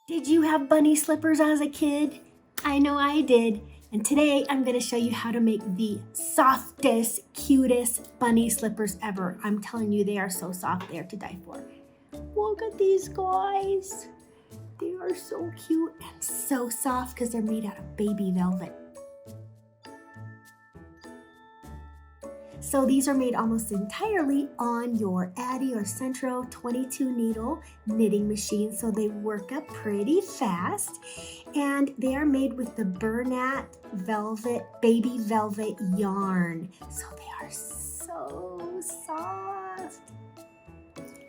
Did you have bunny slippers as a kid? I know I did. And today I'm going to show you how to make the softest, cutest bunny slippers ever. I'm telling you, they are so soft, they are to die for. Look at these guys. They are so cute and so soft because they're made out of baby velvet. So these are made almost entirely on your Addi or Sentro 22 needle knitting machine, so they work up pretty fast. And they are made with the Bernat Baby Velvet Yarn, so they are so soft.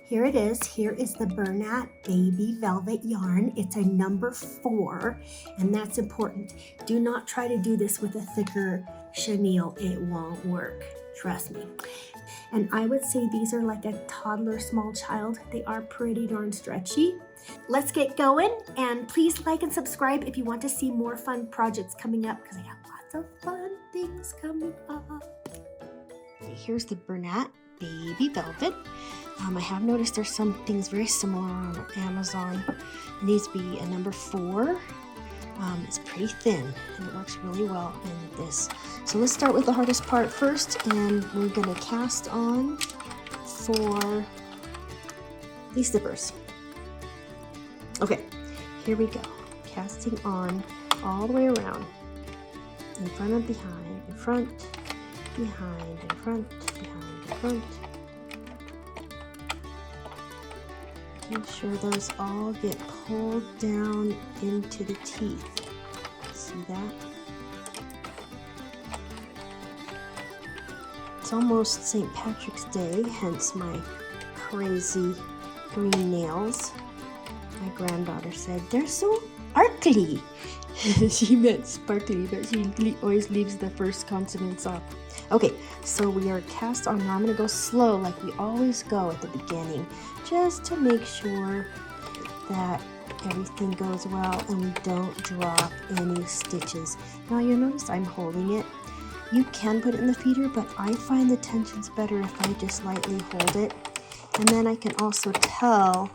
Here it is. Here is the Bernat Baby Velvet Yarn. It's a number 4, and that's important. Do not try to do this with a thicker chenille. It won't work. Trust me. And I would say these are like a toddler, small child. They are pretty darn stretchy. Let's get going, and please like and subscribe if you want to see more fun projects coming up, because I have lots of fun things coming up. Here's the Bernat Baby Velvet. I have noticed there's some things very similar on Amazon. It needs to be a number 4. It's pretty thin and it works really well in this. So let's start with the hardest part first, and we're going to cast on for these zippers. Okay, here we go. Casting on all the way around. In front and behind, in front, behind, in front, behind, in front. Make sure those all get pulled down into the teeth. See that? It's almost St. Patrick's Day, hence my crazy green nails. My granddaughter said, they're so sparkly. She meant sparkly, but she always leaves the first consonants off. Okay, so we are cast on. Now I'm going to go slow like we always go at the beginning, just to make sure that everything goes well and we don't drop any stitches. Now you'll notice I'm holding it. You can put it in the feeder, but I find the tension's better if I just lightly hold it. And then I can also tell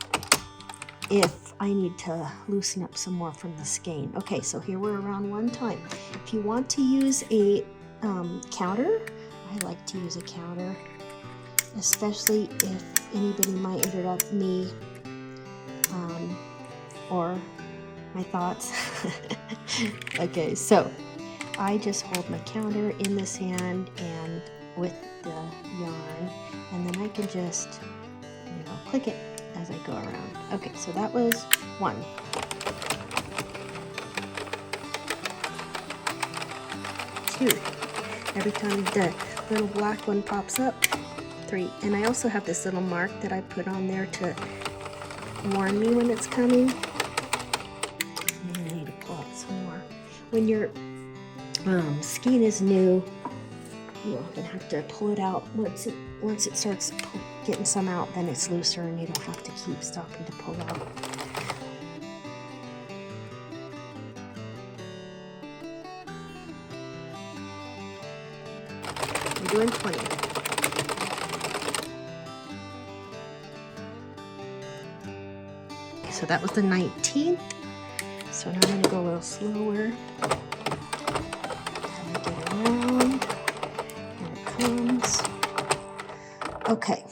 if I need to loosen up some more from the skein. Okay, so here we're around one time. If you want to use a counter, I like to use a counter, especially if anybody might interrupt me or my thoughts. Okay, so I just hold my counter in this hand and with the yarn, and then I can just, click it as I go around. Okay, so that was 1. 2. Every time the little black one pops up. 3. And I also have this little mark that I put on there to warn me when it's coming. And I need to pull out some more. When your skein is new, you're gonna have to pull it out. Once it starts getting some out, then it's looser and you don't have to keep stopping to pull out. I'm doing 20. So that was the 19th. So now I'm going to go a little slower. Get around. Here it comes. Okay,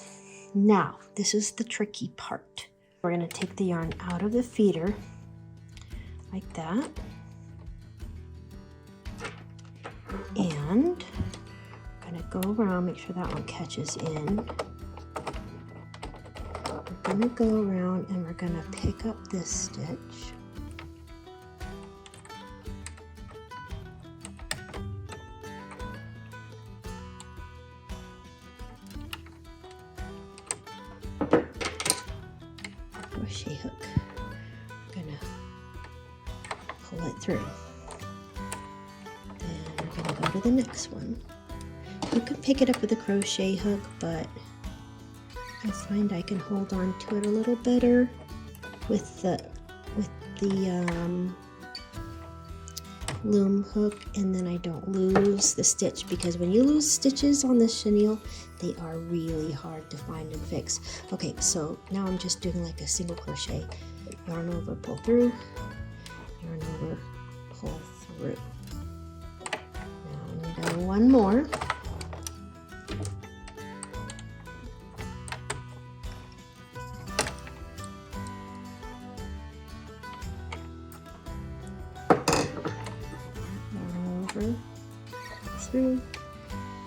now this is the tricky part. We're going to take the yarn out of the feeder like that. And I'm going to go around, make sure that one catches in. We're going to go around and we're going to pick up this stitch. Crochet hook. I'm going to pull it through. Then we're going to go to the next one. You can pick it up with a crochet hook, but I find I can hold on to it a little better with the loom hook, and then I don't lose the stitch, because when you lose stitches on the chenille, they are really hard to find and fix. Okay, so now I'm just doing like a single crochet yarn over, pull through, yarn over, pull through. Now I'm going to do one more. Yarn over, through,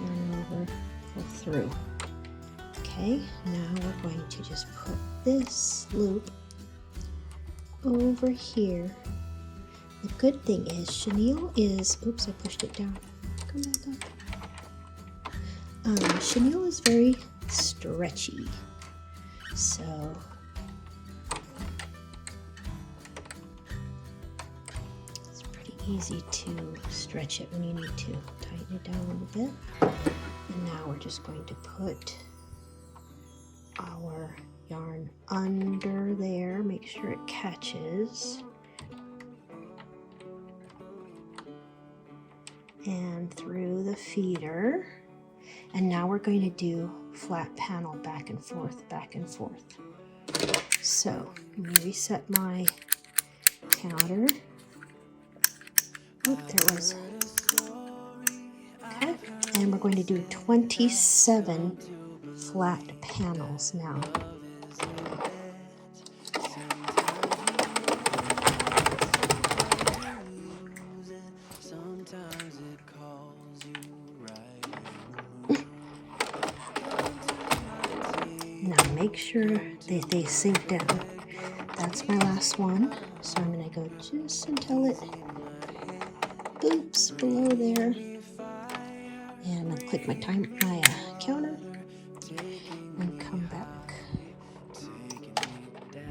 yarn over, pull through. Okay, now we're going to just put this loop over here. The good thing is chenille is, oops, I pushed it down. Come back up. Chenille is very stretchy, so it's pretty easy to stretch it when you need to. Tighten it down a little bit. And now we're just going to put our yarn under there, make sure it catches, and through the feeder. And now we're going to do flat panel back and forth, back and forth. So let me reset my counter. Oh, there was. Okay, and we're going to do 27 flat panels now. Now make sure they sink down. That's my last one, so I'm going to go just until it boops below there. And I'm going to click my counter and come back.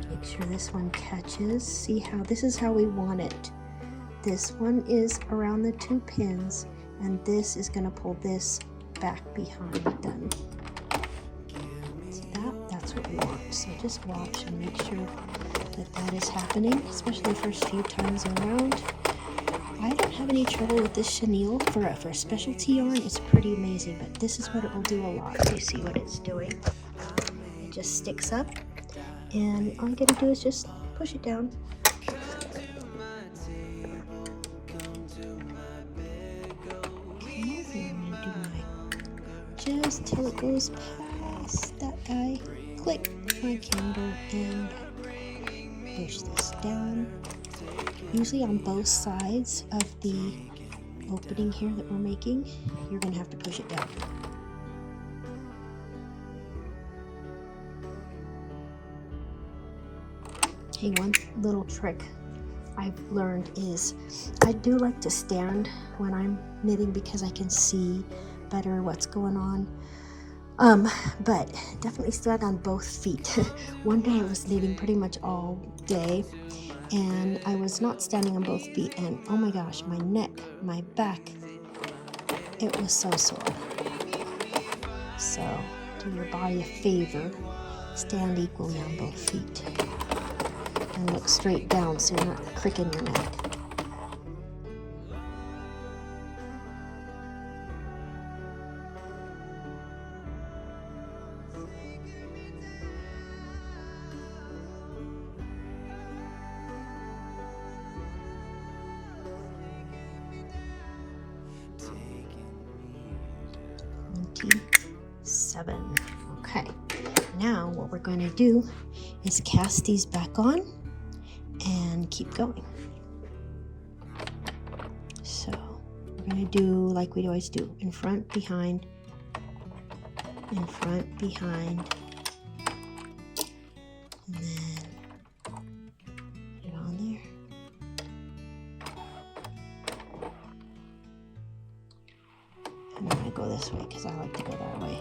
Make sure this one catches. See how this is how we want it. This one is around the 2 pins, and this is going to pull this back behind them. See that? That's what we want. So just watch and make sure that that is happening, especially the first few times around. I don't have any trouble with this chenille for a specialty yarn. It's pretty amazing, but this is what it will do a lot. You see what it's doing? It just sticks up, and all you gotta do is just push it down. Okay, I'm gonna do my just till it goes past that guy. Click my counter and push this down. Usually on both sides of the opening here that we're making, you're going to have to push it down. Hey, one little trick I've learned is I do like to stand when I'm knitting because I can see better what's going on. But definitely stand on both feet. One day I was knitting pretty much all day, and I was not standing on both feet, and oh my gosh, my neck, my back, it was so sore. So do your body a favor, stand equally on both feet, and look straight down so you're not cricking your neck. Seven. Okay, now what we're going to do is cast these back on and keep going. So we're going to do like we always do, in front, behind, in front, behind, and then put it on there. And I'm going to go this way because I like to go that way.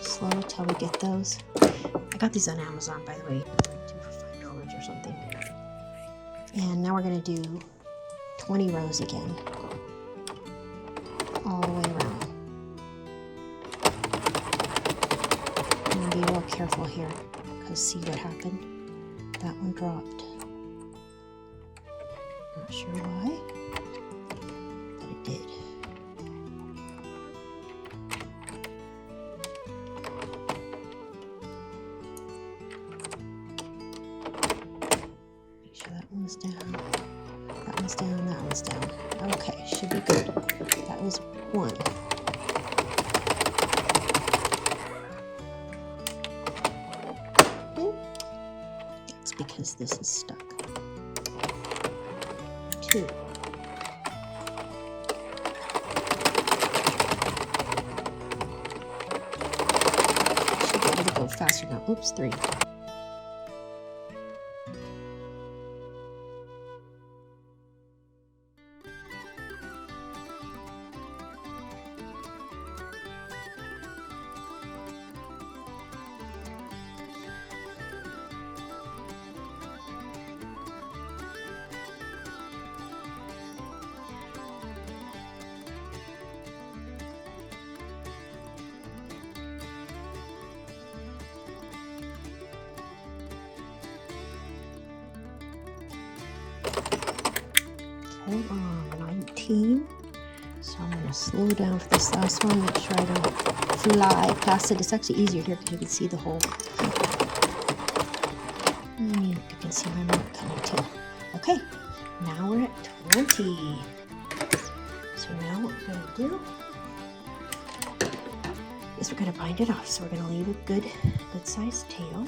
Slow till we get those. I got these on Amazon, by the way, like 2 for $5 or something. And now we're going to do 20 rows again, all the way around. I'm going to be real careful here because see what happened? That one dropped. Not sure why, but it did. one's down, that one's down, that one's down. Okay, should be good. That was one. That's because this is stuck. Two. Should be able to go faster now. Oops, three. Okay, 19. So I'm going to slow down for this last one. Make sure I don't fly past it. It's actually easier here because you can see the hole. And you can see my mark coming too. Okay, now we're at 20. So now what we're going to do is we're going to bind it off. So we're going to leave a good sized tail.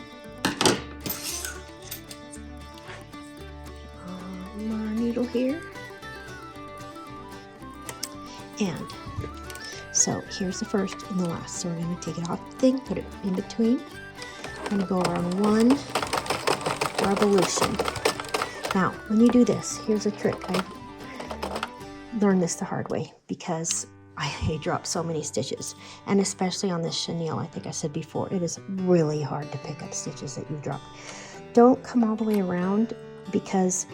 Our needle here. And so here's the first and the last. So we're going to take it off the thing, put it in between. We're going to go around one revolution. Now, when you do this, here's a trick. I learned this the hard way because I drop so many stitches, and especially on this chenille. I think I said before, it is really hard to pick up stitches that you've dropped. Don't come all the way around because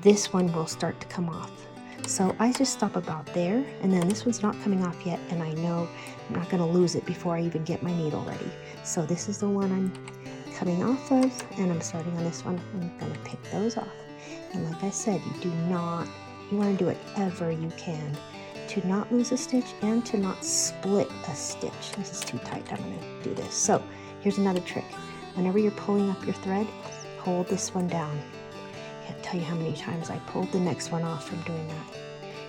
this one will start to come off. So I just stop about there, and then this one's not coming off yet, and I know I'm not going to lose it before I even get my needle ready. So this is the one I'm coming off of, and I'm starting on this one. I'm going to pick those off. And like I said, you want to do whatever you can to not lose a stitch and to not split a stitch. This is too tight. I'm going to do this. So here's another trick. Whenever you're pulling up your thread, hold this one down. Can't tell you how many times I pulled the next one off from doing that.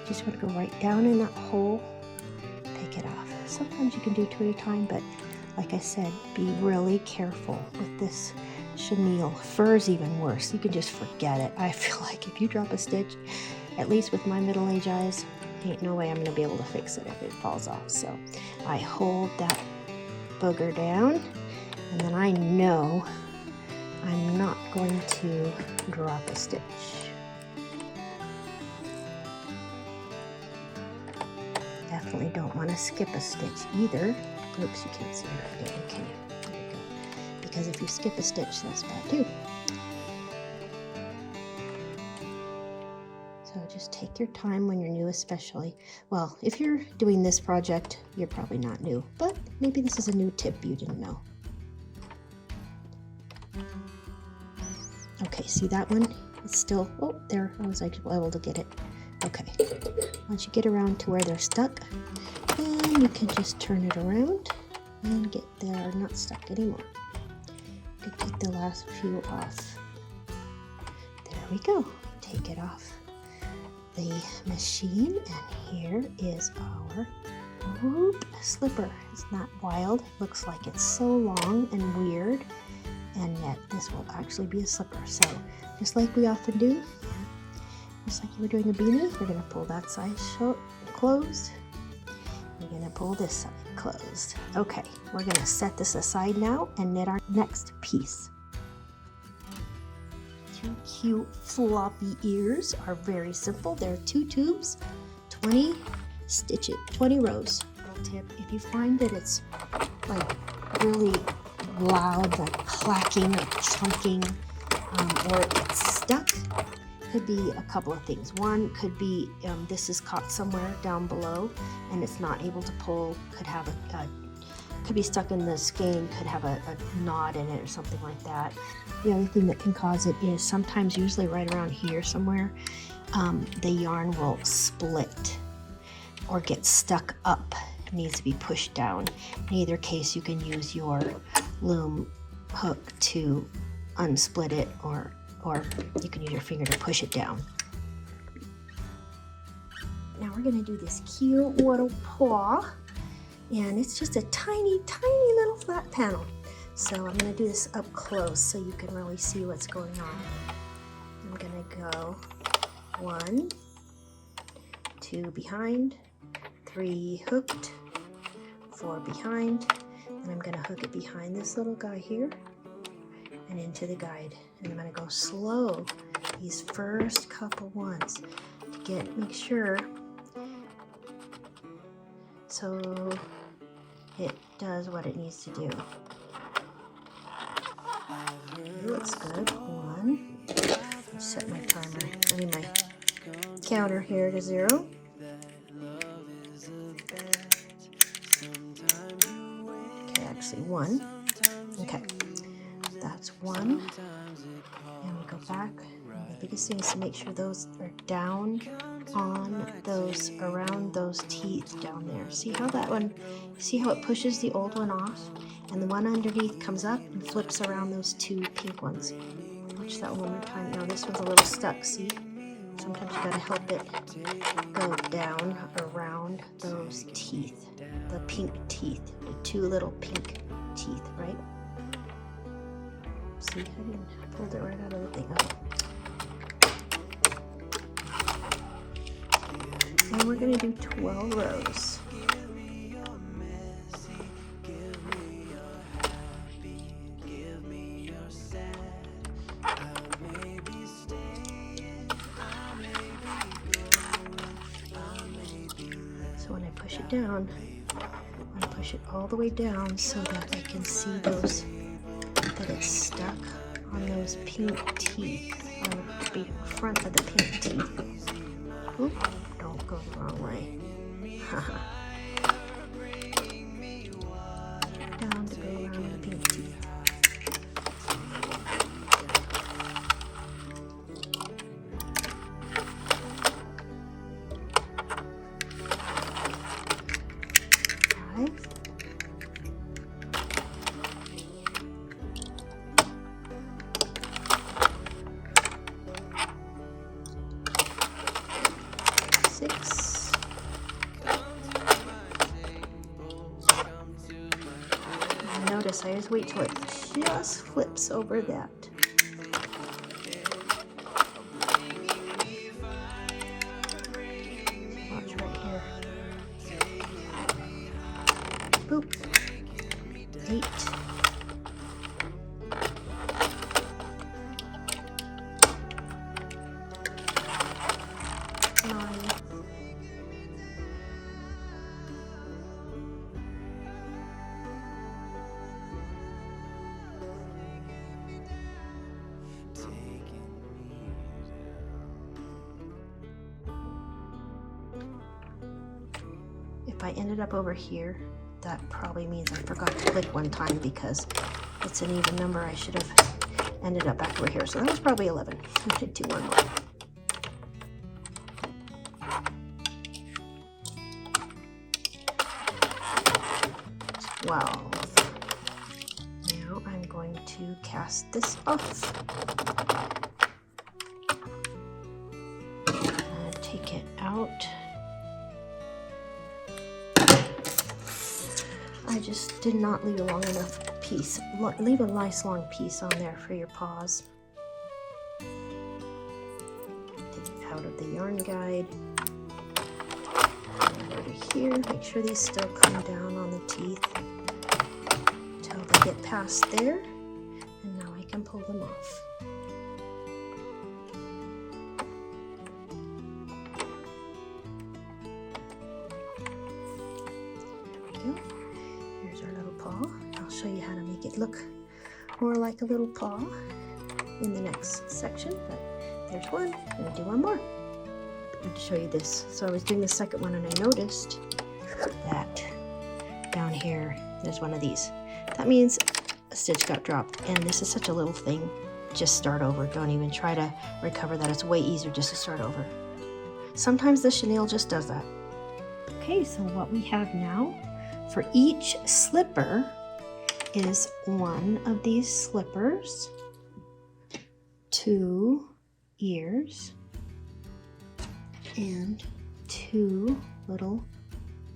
Just want to go right down in that hole, take it off. Sometimes you can do two at a time, but like I said, be really careful with this chenille. Fur's even worse. You can just forget it. I feel like if you drop a stitch, at least with my middle-aged eyes, ain't no way I'm going to be able to fix it if it falls off. So I hold that booger down, and then I know I'm not going to drop a stitch. Definitely don't want to skip a stitch either. Oops, you can't see what I'm doing, can you? There you go. Because if you skip a stitch, that's bad too. So just take your time when you're new, especially. Well, if you're doing this project, you're probably not new, but maybe this is a new tip you didn't know. Okay, see that one? It's still, oh, there, I was able to get it. Okay, once you get around to where they're stuck, then you can just turn it around and they're not stuck anymore. You can take the last few off. There we go, take it off the machine, and here is our slipper. Isn't that wild? Looks like it's so long and weird, and yet this will actually be a slipper. So just like we often do, just like you were doing a beanie, you're going to pull that side closed. You're going to pull this side closed. Okay, we're going to set this aside now and knit our next piece. Two cute floppy ears are very simple. They're 2 tubes, 20 stitches, 20 rows. Little tip, if you find that it's like really loud, like clacking or chunking, or it's stuck, could be a couple of things. One could be this is caught somewhere down below and it's not able to pull, could be stuck in the skein, could have a knot in it or something like that. The other thing that can cause it is sometimes, usually right around here somewhere, the yarn will split or get stuck up. It needs to be pushed down. In either case, you can use your loom hook to unsplit it or or you can use your finger to push it down. Now we're going to do this cute little paw, and it's just a tiny, tiny little flat panel. So I'm going to do this up close so you can really see what's going on. I'm going to go 1, 2 behind, 3 hooked, 4 behind, and I'm going to hook it behind this little guy here and into the guide. And I'm going to go slow these first couple ones to make sure so it does what it needs to do. It looks good. 1. Set my timer, my counter here to 0. Okay, actually 1. Okay, that's 1. And we go back. The biggest thing is to make sure those are down on those, around those teeth down there. See how that one, see how it pushes the old one off? And the one underneath comes up and flips around those 2 pink ones. Watch that one more time. Now this one's a little stuck, see? Sometimes you gotta help it go down around those teeth. The pink teeth, the 2 little pink teeth, right? See, I pulled it right out of the thing. Okay. And we're going to do 12 rows. So when I push it down, I'm going to push it all the way down so that I can see those, that it's stuck on those pink teeth, on the front of the pink teeth. Oop. Don't go the wrong way. Down to go around the pink teeth. Notice I always wait till it just flips over that. Watch right here. Boop. 8. 9. If I ended up over here, that probably means I forgot to click one time because it's an even number. I should have ended up back over here. So that was probably 11. I should do one more. 12. Now I'm going to cast this off. And take it out. I just did not leave a long enough piece. Leave a nice long piece on there for your paws. Take it out of the yarn guide. Over to here. Make sure these still come down on the teeth until they get past there. And now I can pull them off. There we go. Here's our little paw. I'll show you how to make it look more like a little paw in the next section, but there's one. I'm going to do one more. I'm going to show you this. So I was doing the second one and I noticed that down here there's one of these. That means a stitch got dropped, and this is such a little thing. Just start over. Don't even try to recover that. It's way easier just to start over. Sometimes the chenille just does that. Okay, so what we have now for each slipper is one of these slippers, 2 ears and 2 little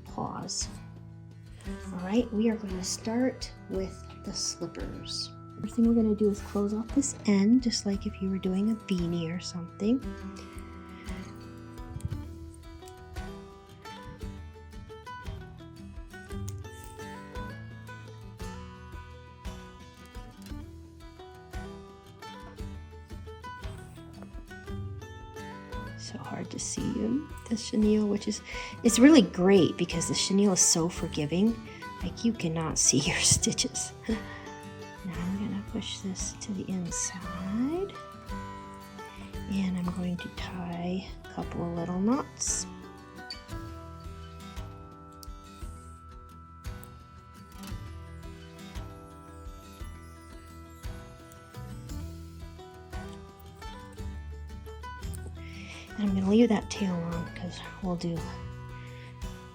paws. All right, we are going to start with the slippers. First thing we're going to do is close off this end, just like if you were doing a beanie or something. So hard to see the chenille, which is, it's really great because the chenille is so forgiving. Like you cannot see your stitches. Now I'm going to push this to the inside, and I'm going to tie a couple of little knots. And I'm going to leave that tail on because we'll do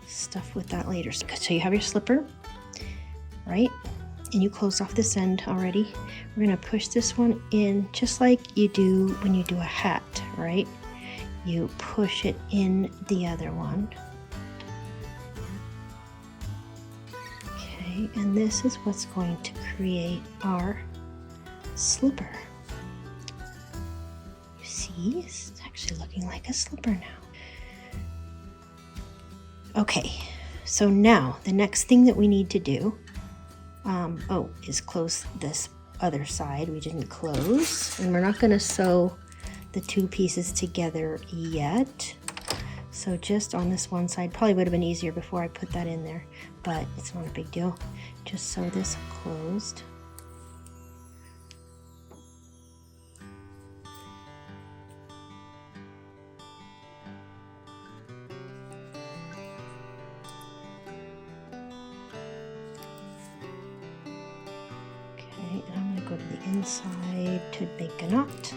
stuff with that later. So you have your slipper, right? And you closed off this end already. We're going to push this one in just like you do when you do a hat, right? You push it in the other one. Okay, and this is what's going to create our slipper. You see, it's actually looking like a slipper now. Okay, so now the next thing that we need to do is close this other side. We didn't close, and we're not going to sew the 2 pieces together yet. So just on this one side, probably would have been easier before I put that in there, but it's not a big deal. Just sew this closed. And I'm going to go to the inside to make a knot.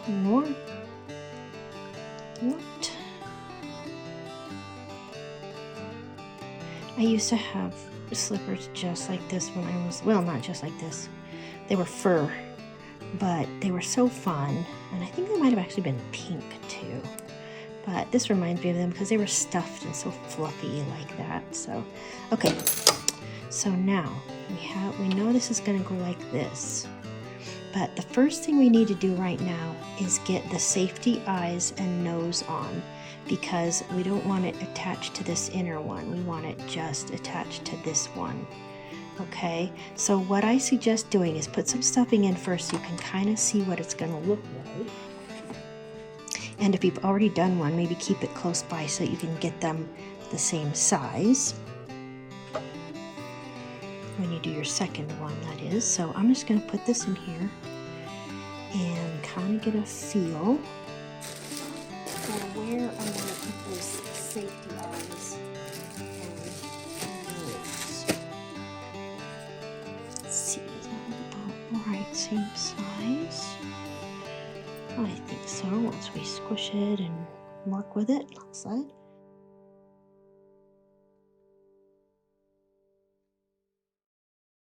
More knot. I used to have slippers just like this when I was, well, not just like this. They were fur, but they were so fun. And I think they might have actually been pink too. But this reminds me of them because they were stuffed and so fluffy like that. So, okay. So now we know this is going to go like this. But the first thing we need to do right now is get the safety eyes and nose on, because we don't want it attached to this inner one. We want it just attached to this one. Okay, so what I suggest doing is put some stuffing in first so you can kind of see what it's going to look like. And if you've already done one, maybe keep it close by so you can get them the same size when you do your second one, that is. So I'm just going to put this in here and kind of get a feel for where I'm going to put those safety eyes and nose. Let's see, is that about right, same size? I think so, once we squish it and work with it. Left side.